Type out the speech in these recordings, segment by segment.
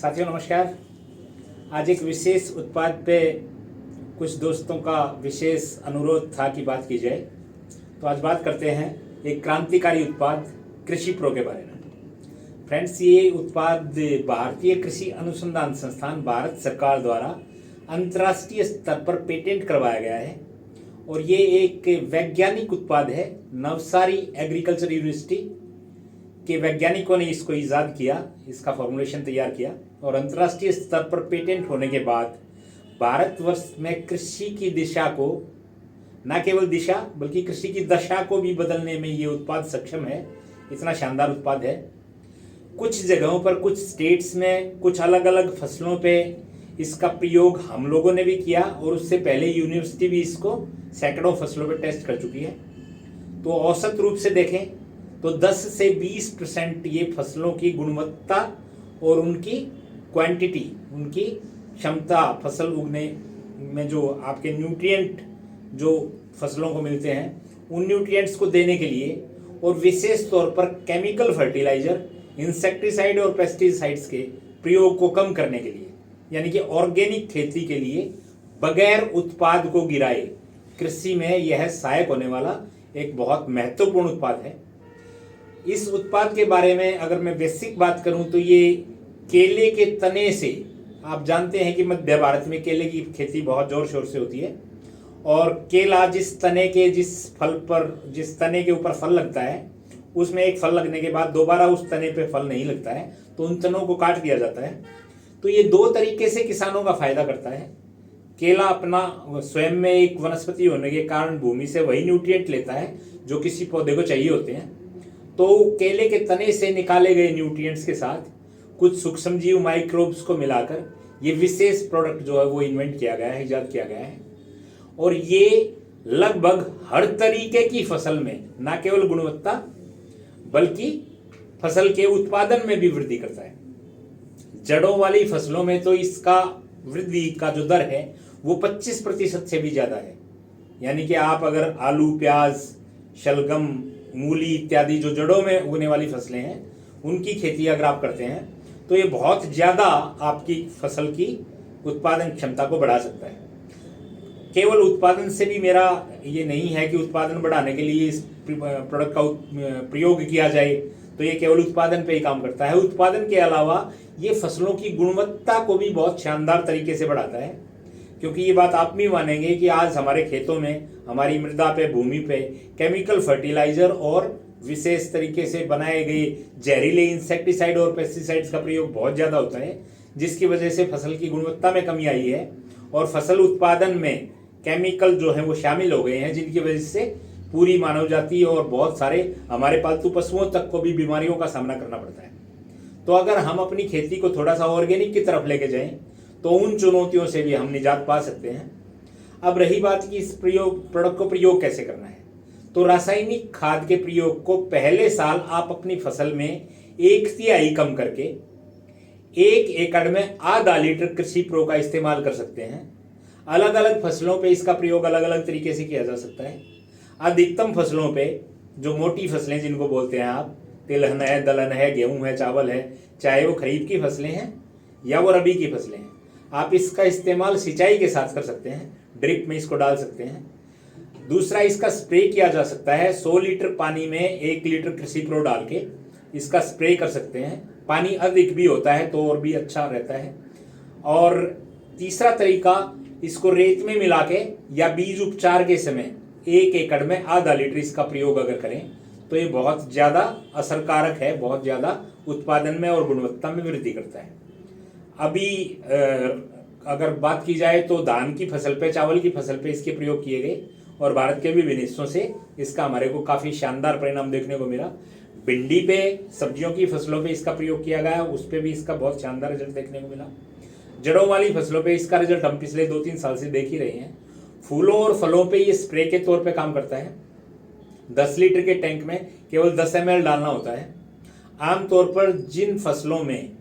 साथियों नमस्कार। आज एक विशेष उत्पाद पे कुछ दोस्तों का विशेष अनुरोध था कि बात की जाए, तो आज बात करते हैं एक क्रांतिकारी उत्पाद कृषि प्रो के बारे में। फ्रेंड्स, ये उत्पाद भारतीय कृषि अनुसंधान संस्थान भारत सरकार द्वारा अंतर्राष्ट्रीय स्तर पर पेटेंट करवाया गया है और ये एक वैज्ञानिक उत्पाद है। नवसारी एग्रीकल्चर यूनिवर्सिटी के वैज्ञानिकों ने इसको ईजाद किया, इसका फॉर्मुलेशन तैयार किया और अंतर्राष्ट्रीय स्तर पर पेटेंट होने के बाद भारतवर्ष में कृषि की दिशा को, न केवल दिशा बल्कि कृषि की दशा को भी बदलने में ये उत्पाद सक्षम है। इतना शानदार उत्पाद है। कुछ जगहों पर, कुछ स्टेट्स में, कुछ अलग अलग फसलों पे इसका प्रयोग हम लोगों ने भी किया और उससे पहले यूनिवर्सिटी भी इसको सैकड़ों फसलों पे टेस्ट कर चुकी है। तो औसत रूप से देखें तो 10 से 20% ये फसलों की गुणवत्ता और उनकी क्वांटिटी, उनकी क्षमता, फसल उगने में जो आपके न्यूट्रिएंट जो फसलों को मिलते हैं उन न्यूट्रिएंट्स को देने के लिए और विशेष तौर पर केमिकल फर्टिलाइजर, इंसेक्टिसाइड और पेस्टिसाइड्स के प्रयोग को कम करने के लिए, यानी कि ऑर्गेनिक खेती के लिए बगैर उत्पाद को गिराए कृषि में यह सहायक होने वाला एक बहुत महत्वपूर्ण उत्पाद है। इस उत्पाद के बारे में अगर मैं बेसिक बात करूं तो ये केले के तने से, आप जानते हैं कि मध्य भारत में केले की खेती बहुत जोर शोर से होती है और केला जिस तने के ऊपर फल लगता है उसमें एक फल लगने के बाद दोबारा उस तने पे फल नहीं लगता है, तो उन तनों को काट दिया जाता है। तो ये दो तरीके से किसानों का फायदा करता है। केला अपना स्वयं में एक वनस्पति होने के कारण भूमि से वही न्यूट्रिएंट लेता है जो किसी पौधे को चाहिए होते हैं। तो केले के तने से निकाले गए न्यूट्रिएंट्स के साथ कुछ सूक्ष्मजीव माइक्रोब्स को मिलाकर ये विशेष प्रोडक्ट जो है वो इन्वेंट किया गया है, इजाद किया गया है। और ये लगभग हर तरीके की फसल में न केवल गुणवत्ता बल्कि फसल के उत्पादन में भी वृद्धि करता है। जड़ों वाली फसलों में तो इसका वृद्धि का जो दर है वो 25% से भी ज्यादा है। यानी कि आप अगर आलू, प्याज, शलगम, मूली इत्यादि जो जड़ों में उगने वाली फसलें हैं उनकी खेती अगर आप करते हैं तो ये बहुत ज्यादा आपकी फसल की उत्पादन क्षमता को बढ़ा सकता है। केवल उत्पादन से भी मेरा ये नहीं है कि उत्पादन बढ़ाने के लिए इस प्रोडक्ट का प्रयोग किया जाए तो ये केवल उत्पादन पे ही काम करता है। उत्पादन के अलावा ये फसलों की गुणवत्ता को भी बहुत शानदार तरीके से बढ़ाता है, क्योंकि ये बात आप भी मानेंगे कि आज हमारे खेतों में, हमारी मृदा पे, भूमि पे केमिकल फर्टिलाइजर और विशेष तरीके से बनाए गए जहरीले इंसेक्टिसाइड और पेस्टिसाइड्स का प्रयोग बहुत ज़्यादा होता है, जिसकी वजह से फसल की गुणवत्ता में कमी आई है और फसल उत्पादन में केमिकल जो है वो शामिल हो गए हैं, जिनकी वजह से पूरी मानव जाति और बहुत सारे हमारे पालतू पशुओं तक को भी बीमारियों का सामना करना पड़ता है। तो अगर हम अपनी खेती को थोड़ा सा ऑर्गेनिक की तरफ लेके जाएं तो उन चुनौतियों से भी हम निजात पा सकते हैं। अब रही बात कि इस प्रोडक्ट को प्रयोग कैसे करना है, तो रासायनिक खाद के प्रयोग को पहले साल आप अपनी फसल में 1/3 कम करके 1 एकड़ में आधा लीटर कृषि प्रो का इस्तेमाल कर सकते हैं। अलग अलग फसलों पे इसका प्रयोग अलग अलग तरीके से किया जा सकता है। अधिकतम फसलों पे, जो मोटी फसलें जिनको बोलते हैं आप, तिलहन है, दलहन है, गेहूं है, चावल है, चाहे वो खरीफ की फसलें हैं या वो रबी की फसलें हैं, आप इसका इस्तेमाल सिंचाई के साथ कर सकते हैं। ड्रिप में इसको डाल सकते हैं। दूसरा, इसका स्प्रे किया जा सकता है। 100 लीटर पानी में 1 लीटर कृषि प्रो डाल के इसका स्प्रे कर सकते हैं। पानी अधिक भी होता है तो और भी अच्छा रहता है। और तीसरा तरीका, इसको रेत में मिला के या बीज उपचार के समय 1 एकड़ में आधा लीटर इसका प्रयोग अगर करें तो ये बहुत ज़्यादा असरकारक है, बहुत ज़्यादा उत्पादन में और गुणवत्ता में वृद्धि करता है। अभी अगर बात की जाए तो धान की फसल पे, चावल की फसल पे इसके प्रयोग किए गए और भारत के विभिन्न हिस्सों से इसका हमारे को काफ़ी शानदार परिणाम देखने को मिला। भिंडी पे, सब्जियों की फसलों पे इसका प्रयोग किया गया, उस पर भी इसका बहुत शानदार रिजल्ट देखने को मिला। जड़ों वाली फसलों पे इसका रिजल्ट हम पिछले 2-3 साल से देख ही रहे हैं। फूलों और फलों पे ये स्प्रे के तौर पे काम करता है। 10 लीटर के टैंक में केवल 10 ml डालना होता है। आमतौर पर जिन फसलों में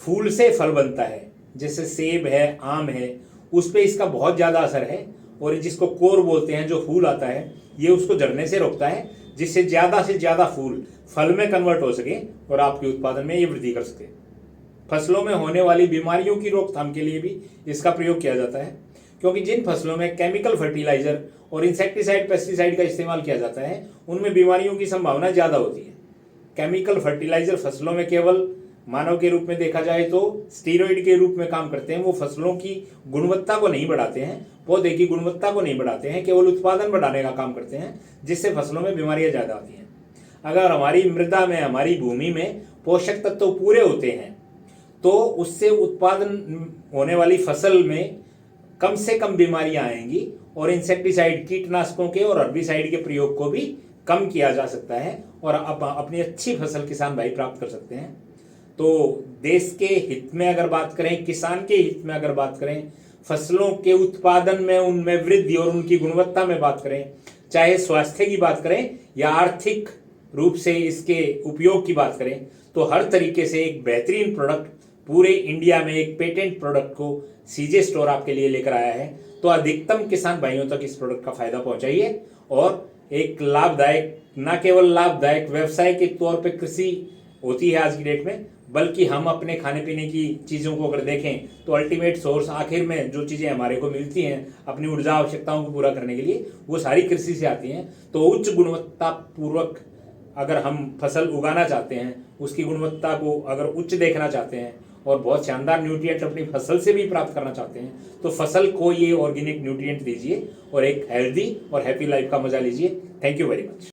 फूल से फल बनता है, जैसे सेब है, आम है, उस पे इसका बहुत ज़्यादा असर है और जिसको कोर बोलते हैं, जो फूल आता है, ये उसको झड़ने से रोकता है, जिससे ज़्यादा से ज़्यादा फूल फल में कन्वर्ट हो सके और आपके उत्पादन में ये वृद्धि कर सके। फसलों में होने वाली बीमारियों की रोकथाम के लिए भी इसका प्रयोग किया जाता है, क्योंकि जिन फसलों में केमिकल फर्टिलाइजर और इंसेक्टिसाइड पेस्टिसाइड का इस्तेमाल किया जाता है उनमें बीमारियों की संभावना ज़्यादा होती है। केमिकल फर्टिलाइजर फसलों में केवल मानव के रूप में देखा जाए तो स्टीरॉइड के रूप में काम करते हैं। वो फसलों की गुणवत्ता को नहीं बढ़ाते हैं, पौधे की गुणवत्ता को नहीं बढ़ाते हैं, केवल उत्पादन बढ़ाने का काम करते हैं, जिससे फसलों में बीमारियां ज़्यादा आती हैं। अगर हमारी मृदा में, हमारी भूमि में पोषक तत्व पूरे होते हैं तो उससे उत्पादन होने वाली फसल में कम से कम बीमारियां आएंगी और इंसेक्टिसाइड, कीटनाशकों के और हर्बिसाइड के प्रयोग को भी कम किया जा सकता है और अपनी अच्छी फसल किसान भाई प्राप्त कर सकते हैं। तो देश के हित में अगर बात करें, किसान के हित में अगर बात करें, फसलों के उत्पादन में, उनमें वृद्धि और उनकी गुणवत्ता में बात करें, चाहे स्वास्थ्य की बात करें या आर्थिक रूप से इसके उपयोग की बात करें, तो हर तरीके से एक बेहतरीन प्रोडक्ट पूरे इंडिया में एक पेटेंट प्रोडक्ट को सीजे स्टोर आपके लिए लेकर आया है। तो अधिकतम किसान भाइयों तक इस प्रोडक्ट का फायदा पहुंचाइए और एक लाभदायक, न केवल लाभदायक व्यवसाय के तौर पे कृषि होती है आज की डेट में, बल्कि हम अपने खाने पीने की चीज़ों को अगर देखें तो अल्टीमेट सोर्स आखिर में जो चीज़ें हमारे को मिलती हैं अपनी ऊर्जा आवश्यकताओं को पूरा करने के लिए, वो सारी कृषि से आती हैं। तो उच्च गुणवत्ता पूर्वक अगर हम फसल उगाना चाहते हैं, उसकी गुणवत्ता को अगर उच्च देखना चाहते हैं और बहुत शानदार न्यूट्रिएंट अपनी फसल से भी प्राप्त करना चाहते हैं, तो फसल को ये ऑर्गेनिक न्यूट्रिएंट दीजिए और एक हेल्दी और हैप्पी लाइफ का मजा लीजिए। Thank you very much.